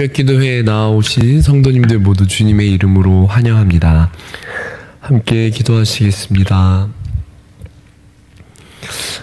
새벽 기도회에 나오신 성도님들 모두 주님의 이름으로 환영합니다. 함께 기도하시겠습니다.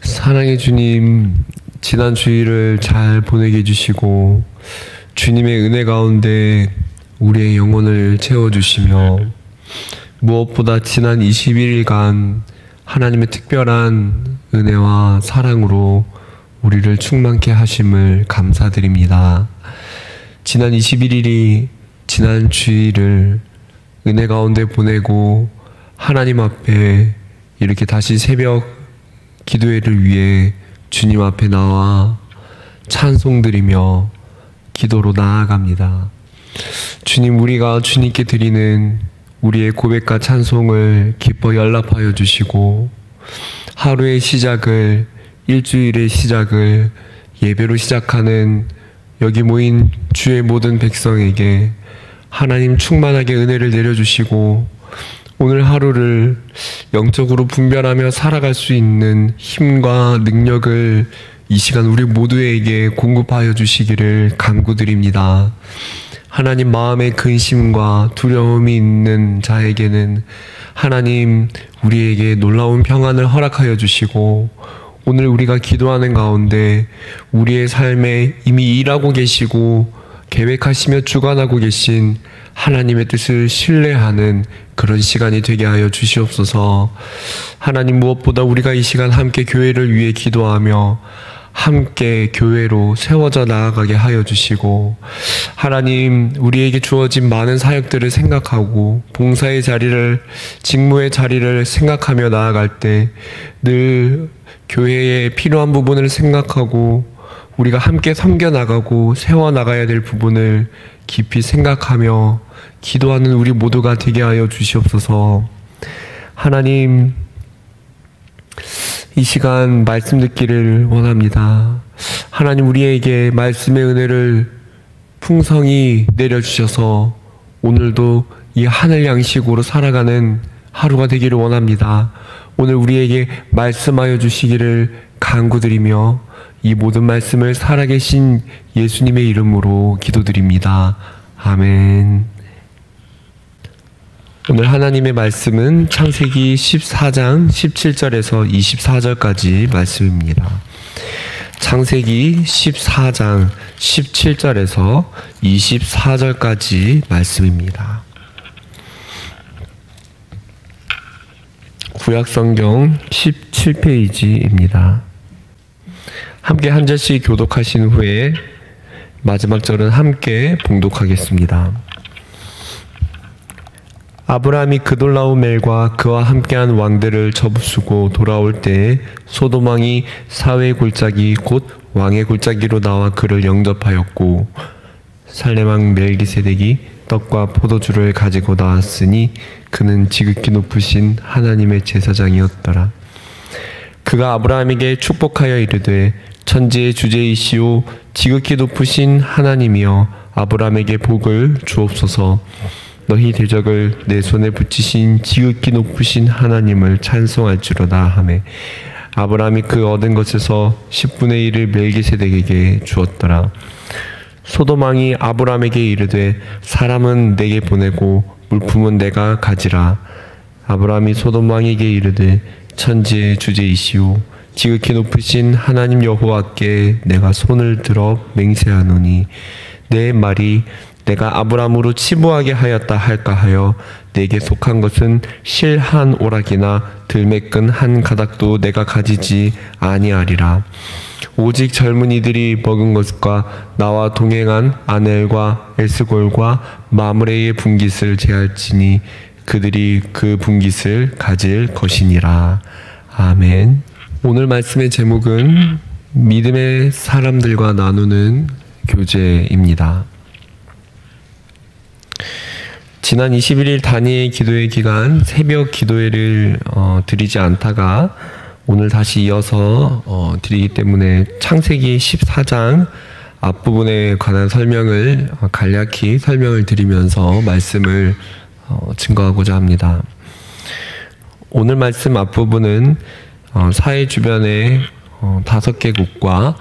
사랑의 주님, 지난 주일을 잘 보내게 해주시고 주님의 은혜 가운데 우리의 영혼을 채워주시며 무엇보다 지난 21일간 하나님의 특별한 은혜와 사랑으로 우리를 충만케 하심을 감사드립니다. 지난 21일이 지난 주일을 은혜 가운데 보내고 하나님 앞에 이렇게 다시 새벽 기도회를 위해 주님 앞에 나와 찬송드리며 기도로 나아갑니다. 주님, 우리가 주님께 드리는 우리의 고백과 찬송을 기뻐 연락하여 주시고 하루의 시작을, 일주일의 시작을 예배로 시작하는 여기 모인 주의 모든 백성에게 하나님 충만하게 은혜를 내려주시고 오늘 하루를 영적으로 분별하며 살아갈 수 있는 힘과 능력을 이 시간 우리 모두에게 공급하여 주시기를 간구드립니다. 하나님, 마음에 근심과 두려움이 있는 자에게는 하나님 우리에게 놀라운 평안을 허락하여 주시고 오늘 우리가 기도하는 가운데 우리의 삶에 이미 일하고 계시고 계획하시며 주관하고 계신 하나님의 뜻을 신뢰하는 그런 시간이 되게 하여 주시옵소서. 하나님, 무엇보다 우리가 이 시간 함께 교회를 위해 기도하며 함께 교회로 세워져 나아가게 하여 주시고 하나님, 우리에게 주어진 많은 사역들을 생각하고 봉사의 자리를, 직무의 자리를 생각하며 나아갈 때 늘 교회에 필요한 부분을 생각하고 우리가 함께 섬겨나가고 세워나가야 될 부분을 깊이 생각하며 기도하는 우리 모두가 되게 하여 주시옵소서. 하나님, 이 시간 말씀 듣기를 원합니다. 하나님, 우리에게 말씀의 은혜를 풍성히 내려주셔서 오늘도 이 하늘 양식으로 살아가는 하루가 되기를 원합니다. 오늘 우리에게 말씀하여 주시기를 간구드리며 이 모든 말씀을 살아계신 예수님의 이름으로 기도드립니다. 아멘. 오늘 하나님의 말씀은 창세기 14장 17절에서 24절까지 말씀입니다. 창세기 14장 17절에서 24절까지 말씀입니다. 구약성경 17페이지입니다. 함께 한 절씩 교독하신 후에 마지막 절은 함께 봉독하겠습니다. 아브라함이 그돌라오멜과 그와 함께한 왕들을 접수고 돌아올 때에 소돔왕이 사회의 골짜기 곧 왕의 골짜기로 나와 그를 영접하였고 살렘왕 멜기세덱이 떡과 포도주를 가지고 나왔으니 그는 지극히 높으신 하나님의 제사장이었더라. 그가 아브라함에게 축복하여 이르되 천지의 주제이시오 지극히 높으신 하나님이여 아브라함에게 복을 주옵소서. 너희 대적을 내 손에 붙이신 지극히 높으신 하나님을 찬송할지로다 하매 아브라함이 그 얻은 것에서 10분의 1을 멜기세덱에게 주었더라. 소돔왕이 아브라함에게 이르되 사람은 내게 보내고 물품은 내가 가지라. 아브라함이 소돔왕에게 이르되 천지의 주제이시오 지극히 높으신 하나님 여호와께 내가 손을 들어 맹세하노니 내 말이 내가 아브라함으로 치부하게 하였다 할까 하여 내게 속한 것은 실 한 오락이나 들매끈 한 가닥도 내가 가지지 아니하리라. 오직 젊은이들이 먹은 것과 나와 동행한 아넬과 에스골과 마므레의 분깃을 제할지니 그들이 그 분깃을 가질 것이니라. 아멘. 오늘 말씀의 제목은 믿음의 사람들과 나누는 교제입니다. 지난 21일 단위의 기도회 기간 새벽 기도회를 드리지 않다가 오늘 다시 이어서 드리기 때문에 창세기 14장 앞부분에 관한 설명을 간략히 설명을 드리면서 말씀을 증거하고자 합니다. 오늘 말씀 앞부분은 사해 주변의 5개국과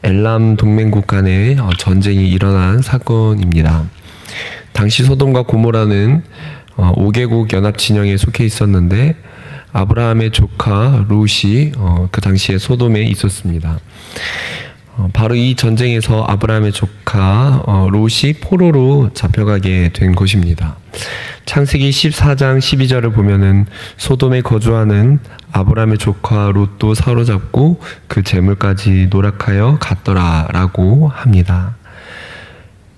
엘람 동맹국 간의 전쟁이 일어난 사건입니다. 당시 소돔과 고모라는 5개국 연합 진영에 속해 있었는데 아브라함의 조카 롯이 그 당시에 소돔에 있었습니다. 바로 이 전쟁에서 아브라함의 조카 롯이 포로로 잡혀가게 된 것입니다. 창세기 14장 12절을 보면은 소돔에 거주하는 아브라함의 조카 롯도 사로잡고 그 재물까지 노력하여 갔더라 라고 합니다.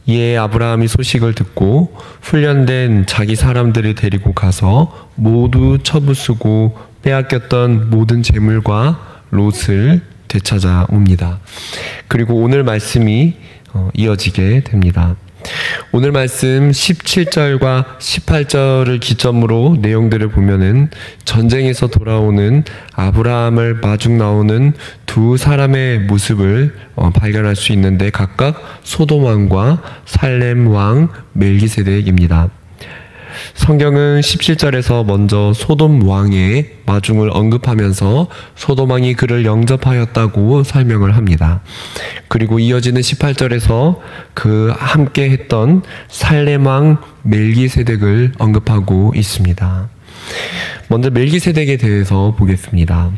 이에 아브라함이 소식을 듣고 훈련된 자기 사람들을 데리고 가서 모두 처부수고 빼앗겼던 모든 재물과 롯을 되찾아옵니다. 그리고 오늘 말씀이 이어지게 됩니다. 오늘 말씀 17절과 18절을 기점으로 내용들을 보면은 전쟁에서 돌아오는 아브라함을 마중 나오는 두 사람의 모습을 발견할 수 있는데 각각 소돔 왕과 살렘 왕 멜기세덱입니다. 성경은 17절에서 먼저 소돔 왕의 마중을 언급하면서 소돔 왕이 그를 영접하였다고 설명을 합니다. 그리고 이어지는 18절에서 그 함께 했던 살렘 왕 멜기세덱을 언급하고 있습니다. 먼저 멜기세덱에 대해서 보겠습니다.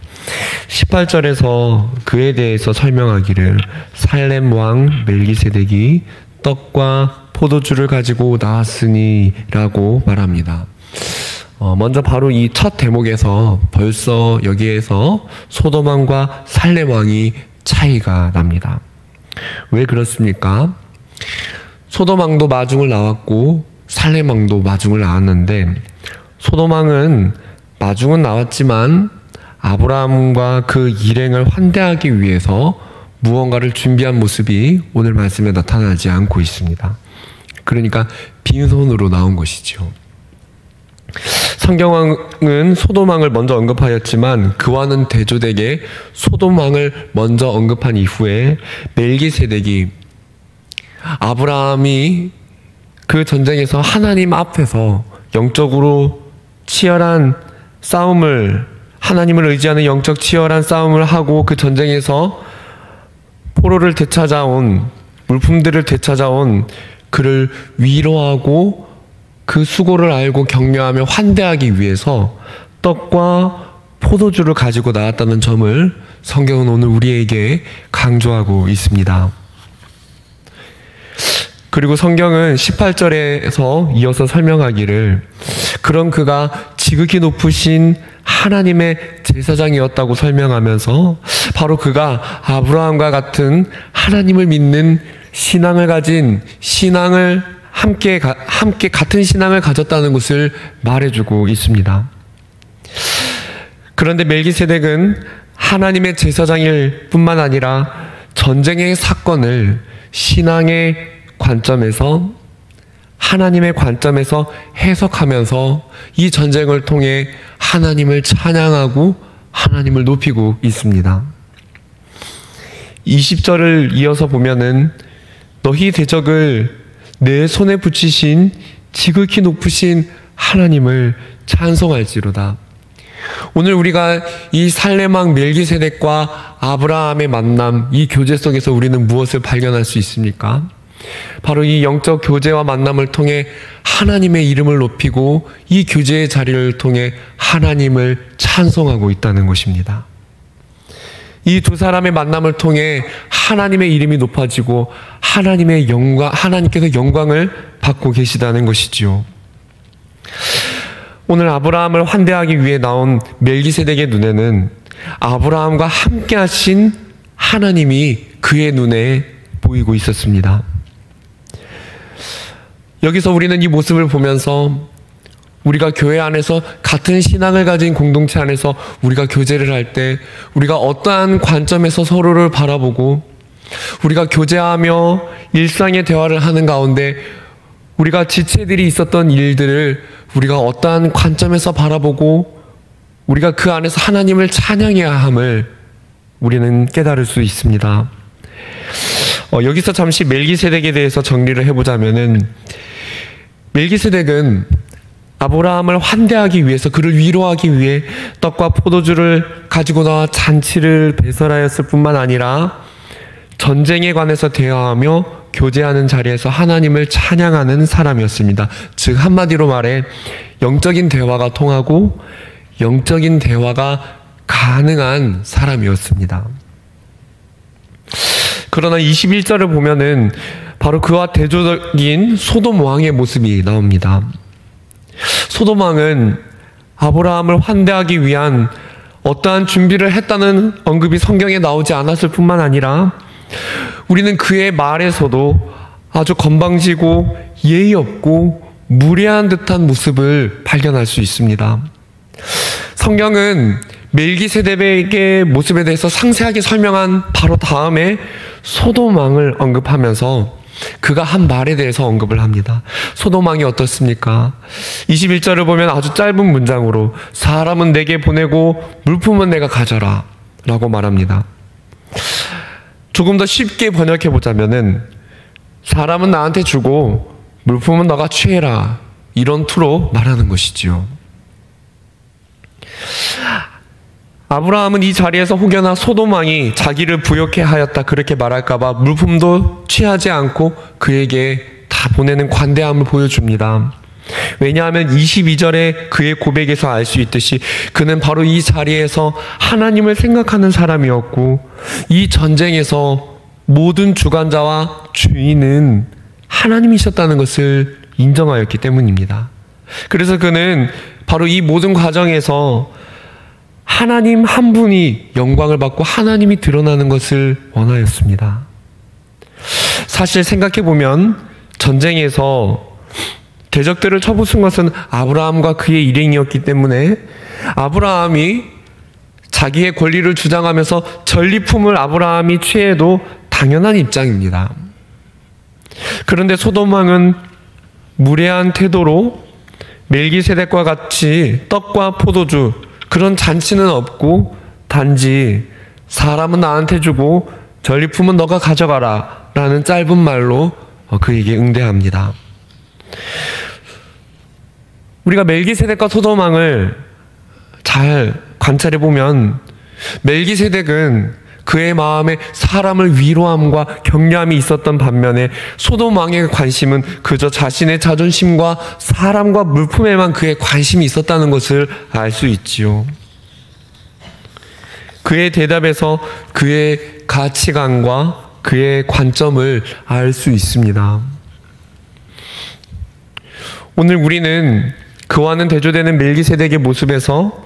18절에서 그에 대해서 설명하기를 살렘 왕 멜기세덱이 떡과 포도주를 가지고 나왔으니 라고 말합니다. 먼저 바로 이 첫 대목에서 벌써 여기에서 소돔 왕과 살렘 왕이 차이가 납니다. 왜 그렇습니까? 소돔 왕도 마중을 나왔고 살렘 왕도 마중을 나왔는데 소돔 왕은 마중은 나왔지만 아브라함과 그 일행을 환대하기 위해서 무언가를 준비한 모습이 오늘 말씀에 나타나지 않고 있습니다. 그러니까 빈손으로 나온 것이죠. 성경은 소돔 왕을 먼저 언급하였지만 그와는 대조되게 소돔 왕을 먼저 언급한 이후에 멜기세덱이 아브라함이 그 전쟁에서 하나님 앞에서 영적으로 치열한 싸움을, 하나님을 의지하는 영적 치열한 싸움을 하고 그 전쟁에서 포로를 되찾아온, 물품들을 되찾아온 그를 위로하고 그 수고를 알고 격려하며 환대하기 위해서 떡과 포도주를 가지고 나왔다는 점을 성경은 오늘 우리에게 강조하고 있습니다. 그리고 성경은 18절에서 이어서 설명하기를 그런 그가 지극히 높으신 하나님의 제사장이었다고 설명하면서 바로 그가 아브라함과 같은 하나님을 믿는 신앙을 가진 신앙을 함께 같은 신앙을 가졌다는 것을 말해주고 있습니다. 그런데 멜기세덱은 하나님의 제사장일 뿐만 아니라 전쟁의 사건을 신앙의 관점에서 하나님의 관점에서 해석하면서 이 전쟁을 통해 하나님을 찬양하고 하나님을 높이고 있습니다. 20절을 이어서 보면은 너희 대적을 내 손에 붙이신 지극히 높으신 하나님을 찬송할지로다. 오늘 우리가 이 살렘 왕 멜기세덱과 아브라함의 만남, 이 교제 속에서 우리는 무엇을 발견할 수 있습니까? 바로 이 영적 교제와 만남을 통해 하나님의 이름을 높이고 이 교제의 자리를 통해 하나님을 찬송하고 있다는 것입니다. 이 두 사람의 만남을 통해 하나님의 이름이 높아지고 하나님의 영광, 하나님께서 영광을 받고 계시다는 것이지요. 오늘 아브라함을 환대하기 위해 나온 멜기세덱의 눈에는 아브라함과 함께 하신 하나님이 그의 눈에 보이고 있었습니다. 여기서 우리는 이 모습을 보면서 우리가 교회 안에서 같은 신앙을 가진 공동체 안에서 우리가 교제를 할 때 우리가 어떠한 관점에서 서로를 바라보고 우리가 교제하며 일상의 대화를 하는 가운데 우리가 지체들이 있었던 일들을 우리가 어떠한 관점에서 바라보고 우리가 그 안에서 하나님을 찬양해야 함을 우리는 깨달을 수 있습니다. 여기서 잠시 멜기세덱에 대해서 정리를 해보자면은 멜기세덱은 아브라함을 환대하기 위해서 그를 위로하기 위해 떡과 포도주를 가지고 나와 잔치를 배설하였을 뿐만 아니라 전쟁에 관해서 대화하며 교제하는 자리에서 하나님을 찬양하는 사람이었습니다. 즉 한마디로 말해 영적인 대화가 통하고 영적인 대화가 가능한 사람이었습니다. 그러나 21절을 보면은 바로 그와 대조적인 소돔 왕의 모습이 나옵니다. 소돔 왕은 아브라함을 환대하기 위한 어떠한 준비를 했다는 언급이 성경에 나오지 않았을 뿐만 아니라 우리는 그의 말에서도 아주 건방지고 예의 없고 무례한 듯한 모습을 발견할 수 있습니다. 성경은 멜기세덱의 모습에 대해서 상세하게 설명한 바로 다음에 소돔 왕을 언급하면서 그가 한 말에 대해서 언급을 합니다. 소돔 왕이 어떻습니까? 21절을 보면 아주 짧은 문장으로 사람은 내게 보내고 물품은 내가 가져라 라고 말합니다. 조금 더 쉽게 번역해 보자면은 사람은 나한테 주고 물품은 너가 취해라 이런 투로 말하는 것이지요. 아브라함은 이 자리에서 혹여나 소돔 왕이 자기를 부욕해 하였다 그렇게 말할까봐 물품도 취하지 않고 그에게 다 보내는 관대함을 보여줍니다. 왜냐하면 22절에 그의 고백에서 알 수 있듯이 그는 바로 이 자리에서 하나님을 생각하는 사람이었고 이 전쟁에서 모든 주관자와 주인은 하나님이셨다는 것을 인정하였기 때문입니다. 그래서 그는 바로 이 모든 과정에서 하나님 한 분이 영광을 받고 하나님이 드러나는 것을 원하였습니다. 사실 생각해보면 전쟁에서 대적들을 쳐부순 것은 아브라함과 그의 일행이었기 때문에 아브라함이 자기의 권리를 주장하면서 전리품을 아브라함이 취해도 당연한 입장입니다. 그런데 소돔 왕은 무례한 태도로 멜기세덱과 같이 떡과 포도주 그런 잔치는 없고 단지 사람은 나한테 주고 전리품은 너가 가져가라 라는 짧은 말로 그에게 응대합니다. 우리가 멜기세덱과 소돔 왕을 잘 관찰해 보면 멜기세덱은 그의 마음에 사람을 위로함과 격려함이 있었던 반면에 소돔 왕의 관심은 그저 자신의 자존심과 사람과 물품에만 그의 관심이 있었다는 것을 알 수 있지요. 그의 대답에서 그의 가치관과 그의 관점을 알 수 있습니다. 오늘 우리는 그와는 대조되는 멜기세덱의 모습에서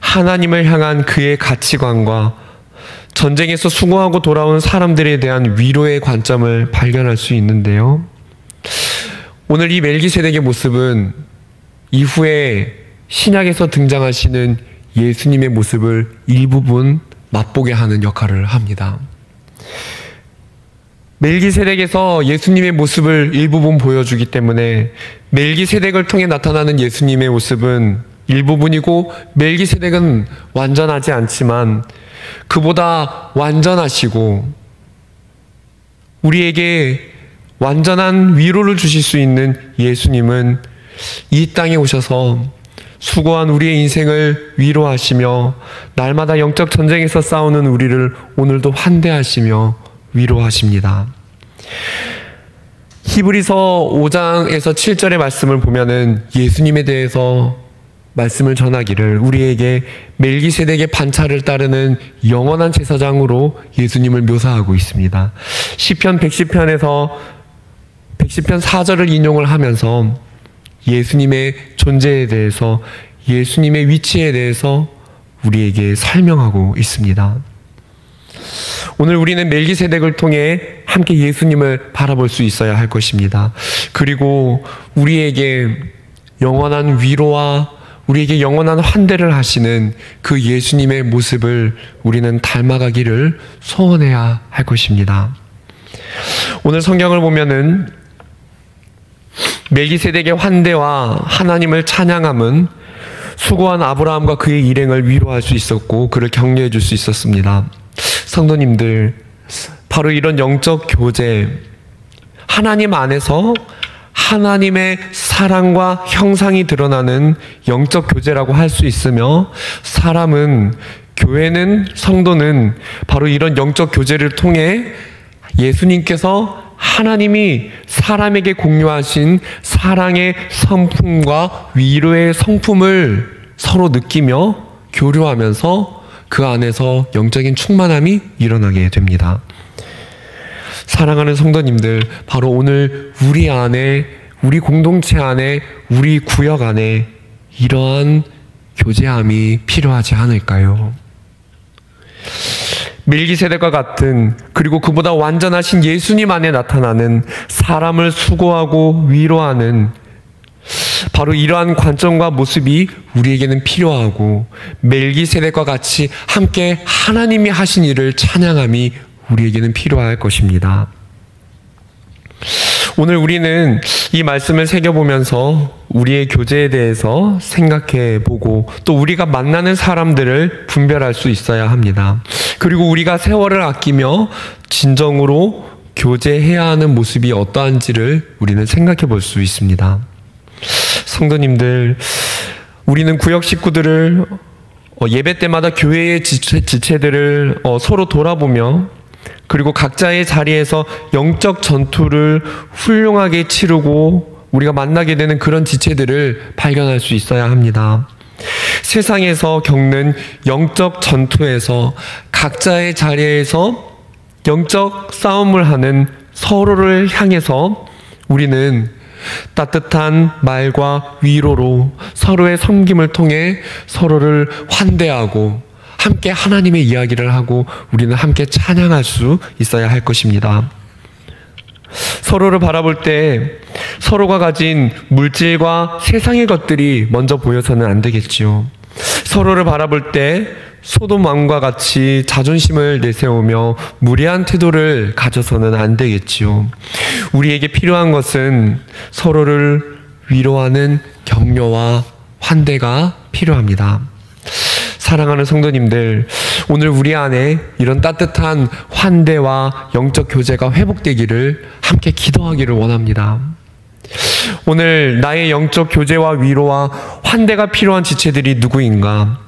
하나님을 향한 그의 가치관과 전쟁에서 수고하고 돌아온 사람들에 대한 위로의 관점을 발견할 수 있는데요. 오늘 이 멜기세덱의 모습은 이후에 신약에서 등장하시는 예수님의 모습을 일부분 맛보게 하는 역할을 합니다. 멜기세덱에서 예수님의 모습을 일부분 보여주기 때문에 멜기세덱을 통해 나타나는 예수님의 모습은 일부분이고 멜기세덱은 완전하지 않지만 그보다 완전하시고 우리에게 완전한 위로를 주실 수 있는 예수님은 이 땅에 오셔서 수고한 우리의 인생을 위로하시며 날마다 영적 전쟁에서 싸우는 우리를 오늘도 환대하시며 위로하십니다. 히브리서 5장에서 7절의 말씀을 보면은 예수님에 대해서 말씀을 전하기를 우리에게 멜기세덱의 반차를 따르는 영원한 제사장으로 예수님을 묘사하고 있습니다. 시편 110편에서 110편 4절을 인용을 하면서 예수님의 존재에 대해서 예수님의 위치에 대해서 우리에게 설명하고 있습니다. 오늘 우리는 멜기세덱을 통해 함께 예수님을 바라볼 수 있어야 할 것입니다. 그리고 우리에게 영원한 위로와 우리에게 영원한 환대를 하시는 그 예수님의 모습을 우리는 닮아가기를 소원해야 할 것입니다. 오늘 성경을 보면은 멜기세덱의 환대와 하나님을 찬양함은 수고한 아브라함과 그의 일행을 위로할 수 있었고 그를 격려해 줄 수 있었습니다. 성도님들, 바로 이런 영적 교제, 하나님 안에서 하나님의 사랑과 형상이 드러나는 영적 교제라고 할 수 있으며 사람은, 교회는, 성도는 바로 이런 영적 교제를 통해 예수님께서 하나님이 사람에게 공유하신 사랑의 성품과 위로의 성품을 서로 느끼며 교류하면서 그 안에서 영적인 충만함이 일어나게 됩니다. 사랑하는 성도님들, 바로 오늘 우리 안에, 우리 공동체 안에, 우리 구역 안에 이러한 교제함이 필요하지 않을까요? 멜기세덱과 같은, 그리고 그보다 완전하신 예수님 안에 나타나는 사람을 수고하고 위로하는 바로 이러한 관점과 모습이 우리에게는 필요하고, 멜기세덱과 같이 함께 하나님이 하신 일을 찬양함이 우리에게는 필요할 것입니다. 오늘 우리는 이 말씀을 새겨보면서 우리의 교제에 대해서 생각해보고, 또 우리가 만나는 사람들을 분별할 수 있어야 합니다. 그리고 우리가 세월을 아끼며 진정으로 교제해야 하는 모습이 어떠한지를 우리는 생각해 볼 수 있습니다. 성도님들, 우리는 구역 식구들을 예배 때마다 교회의 지체들을 서로 돌아보며, 그리고 각자의 자리에서 영적 전투를 훌륭하게 치르고 우리가 만나게 되는 그런 지체들을 발견할 수 있어야 합니다. 세상에서 겪는 영적 전투에서 각자의 자리에서 영적 싸움을 하는 서로를 향해서 우리는 따뜻한 말과 위로로 서로의 섬김을 통해 서로를 환대하고 함께 하나님의 이야기를 하고 우리는 함께 찬양할 수 있어야 할 것입니다. 서로를 바라볼 때 서로가 가진 물질과 세상의 것들이 먼저 보여서는 안 되겠지요. 서로를 바라볼 때 소돔 왕과 같이 자존심을 내세우며 무례한 태도를 가져서는 안 되겠지요. 우리에게 필요한 것은 서로를 위로하는 격려와 환대가 필요합니다. 사랑하는 성도님들, 오늘 우리 안에 이런 따뜻한 환대와 영적 교제가 회복되기를 함께 기도하기를 원합니다. 오늘 나의 영적 교제와 위로와 환대가 필요한 지체들이 누구인가?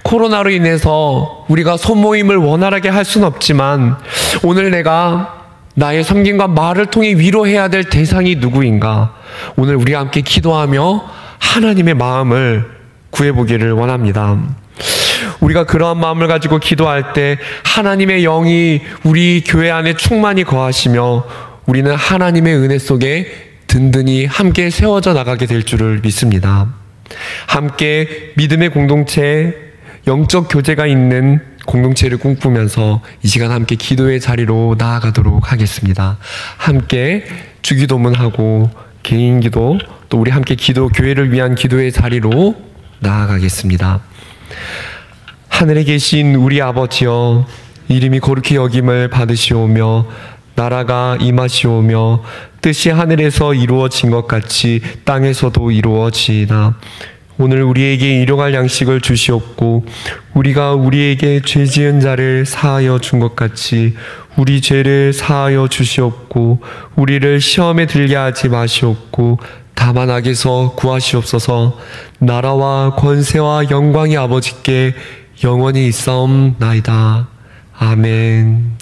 코로나로 인해서 우리가 소모임을 원활하게 할 수는 없지만 오늘 내가 나의 섬김과 말을 통해 위로해야 될 대상이 누구인가? 오늘 우리가 함께 기도하며 하나님의 마음을 구해보기를 원합니다. 우리가 그러한 마음을 가지고 기도할 때 하나님의 영이 우리 교회 안에 충만히 거하시며 우리는 하나님의 은혜 속에 든든히 함께 세워져 나가게 될 줄을 믿습니다. 함께 믿음의 공동체, 영적 교제가 있는 공동체를 꿈꾸면서 이 시간 함께 기도의 자리로 나아가도록 하겠습니다. 함께 주기도문하고 개인 기도, 또 우리 함께 기도, 교회를 위한 기도의 자리로 나아가겠습니다. 하늘에 계신 우리 아버지여, 이름이 거룩히 여김을 받으시오며 나라가 임하시오며 뜻이 하늘에서 이루어진 것 같이 땅에서도 이루어지이다. 오늘 우리에게 일용할 양식을 주시옵고 우리가 우리에게 죄 지은 자를 사하여 준 것 같이 우리 죄를 사하여 주시옵고 우리를 시험에 들게 하지 마시옵고 다만 악에서 구하시옵소서. 나라와 권세와 영광이 아버지께 영원히 있사옵나이다. 아멘.